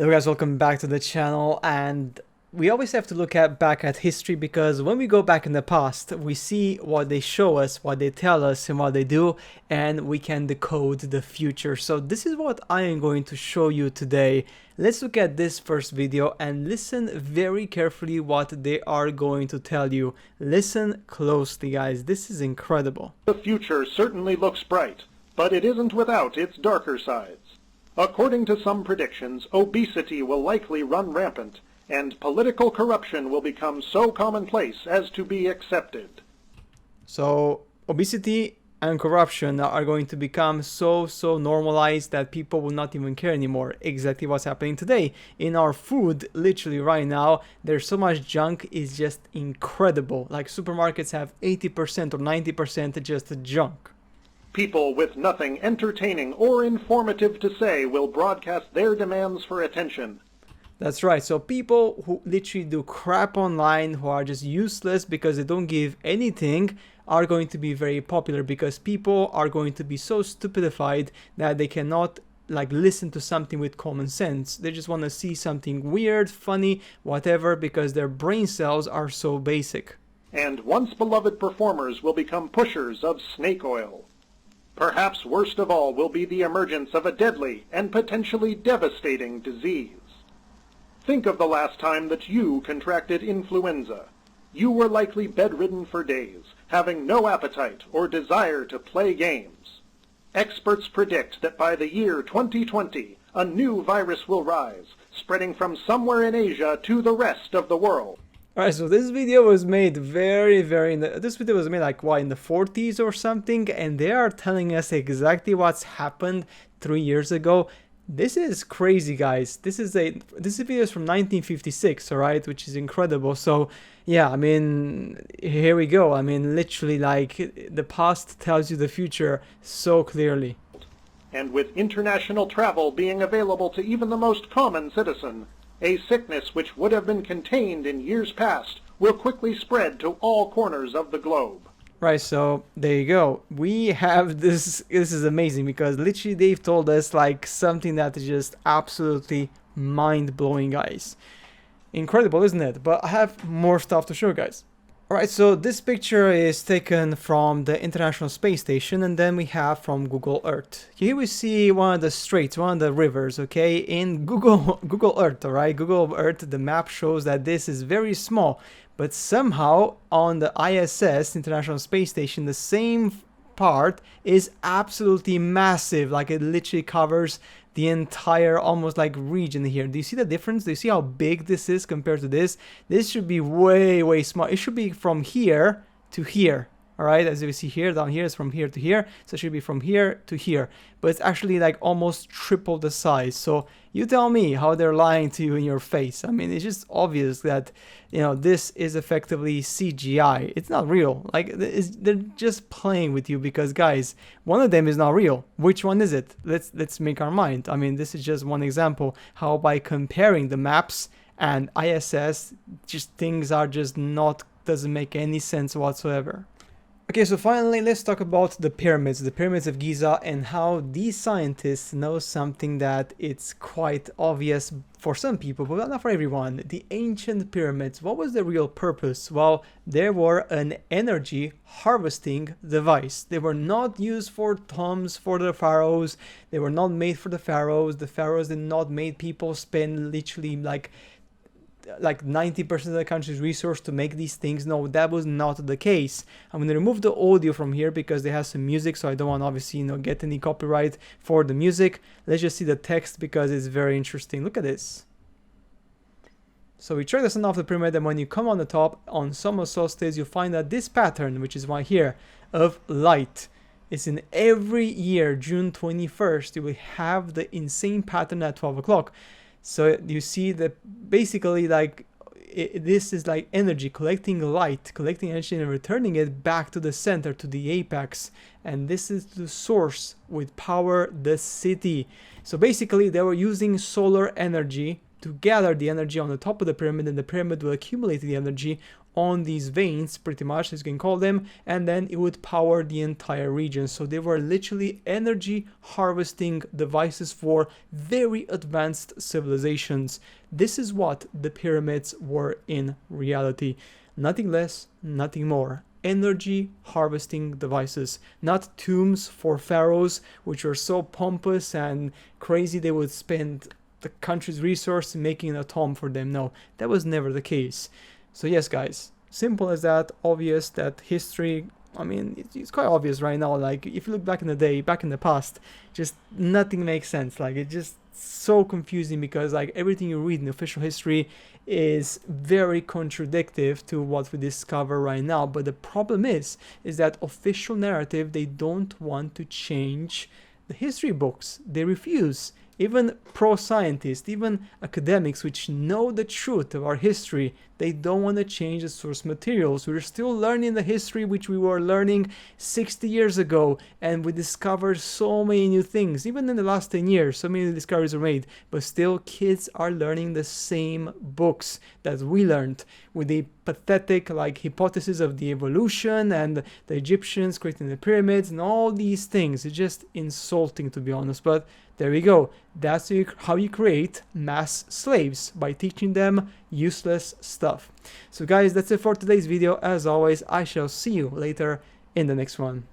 Hello guys, welcome back to the channel. And we always have to look back at history, because when we go back in the past, we see what they show us, what they tell us, and what they do, and we can decode the future. So this is what I am going to show you today. Let's look at this first video and listen very carefully what they are going to tell you. Listen closely, guys. This is incredible. The future certainly looks bright, but it isn't without its darker sides. According to some predictions, obesity will likely run rampant, and political corruption will become so commonplace as to be accepted. So obesity and corruption are going to become so normalized that people will not even care anymore. Exactly what's happening today in our food. Literally right now, there's so much junk, is just incredible. Like supermarkets have 80% or 90% just junk. People with nothing entertaining or informative to say will broadcast their demands for attention. That's right. So people who literally do crap online, who are just useless because they don't give anything, are going to be very popular, because people are going to be so stupidified that they cannot listen to something with common sense. They just want to see something weird, funny, whatever, because their brain cells are so basic. And once beloved performers will become pushers of snake oil. Perhaps worst of all will be the emergence of a deadly and potentially devastating disease. Think of the last time that you contracted influenza. You were likely bedridden for days, having no appetite or desire to play games. Experts predict that by the year 2020, a new virus will rise, spreading from somewhere in Asia to the rest of the world. Alright, so this video was made this video was made in the 40s or something, and they are telling us exactly what's happened 3 years ago. This is crazy, guys. This video is from 1956, alright, which is incredible. So yeah, I mean, here we go. I mean, literally, the past tells you the future so clearly. And with international travel being available to even the most common citizen, a sickness which would have been contained in years past will quickly spread to all corners of the globe. Right, so there you go. We have this. This is amazing, because literally they've told us something that is just absolutely mind-blowing, guys. Incredible, isn't it? But I have more stuff to show you guys. Alright, so this picture is taken from the International Space Station, and then we have from Google Earth. Here we see one of the straits, one of the rivers, okay, in Google Earth, alright? Google Earth, the map shows that this is very small, but somehow on the ISS, International Space Station, the same part is absolutely massive. It literally covers the entire almost region here. Do you see the difference? Do you see how big this is compared to this? This should be way small. It should be from here to here. All right, as you see here, down here is from here to here, so it should be from here to here, but it's actually almost triple the size. So you tell me how they're lying to you in your face. I mean, it's just obvious that, this is effectively CGI. It's not real. They're just playing with you, because guys, one of them is not real. Which one is it? Let's make our mind. I mean, this is just one example how by comparing the maps and ISS, just things are just doesn't make any sense whatsoever. Okay, so finally, let's talk about the pyramids of Giza, and how these scientists know something that it's quite obvious for some people, but not for everyone. The ancient pyramids, what was the real purpose? Well, they were an energy harvesting device. They were not used for tombs for the pharaohs. They were not made for the pharaohs. The pharaohs did not make people spend literally 90% of the country's resource to make these things. No, that was not the case. I'm going to remove the audio from here because they have some music, so I don't want obviously get any copyright for the music. Let's just see the text because it's very interesting. Look at this. So we track the sun off the pyramid, and when you come on the top on summer solstice, you find that this pattern, which is right here, of light, is in every year. June 21st, you will have the insane pattern at 12 o'clock. So you see that basically this is energy, collecting light, collecting energy and returning it back to the center, to the apex. And this is the source with power the city. So basically they were using solar energy to gather the energy on the top of the pyramid, and the pyramid will accumulate the energy on these veins, pretty much, as you can call them, and then it would power the entire region. So they were literally energy harvesting devices for very advanced civilizations. This is what the pyramids were in reality. Nothing less, nothing more. Energy harvesting devices, not tombs for pharaohs, which were so pompous and crazy they would spend the country's resource making a tomb for them. No, that was never the case. So yes, guys, simple as that, obvious that history, I mean, it's quite obvious right now. Like, if you look back in the day, back in the past, just nothing makes sense. Like, it's just so confusing because, like, everything you read in official history is very contradictory to what we discover right now. But the problem is that official narrative, they don't want to change the history books. They refuse. Even pro-scientists, even academics which know the truth of our history, they don't want to change the source materials. We're still learning the history which we were learning 60 years ago, and we discovered so many new things. Even in the last 10 years, so many discoveries were made, but still kids are learning the same books that we learned, with the pathetic like hypothesis of the evolution and the Egyptians creating the pyramids and all these things. It's just insulting, to be honest, but there we go. That's how you create mass slaves, by teaching them useless stuff. So guys, that's it for today's video. As always, I shall see you later in the next one.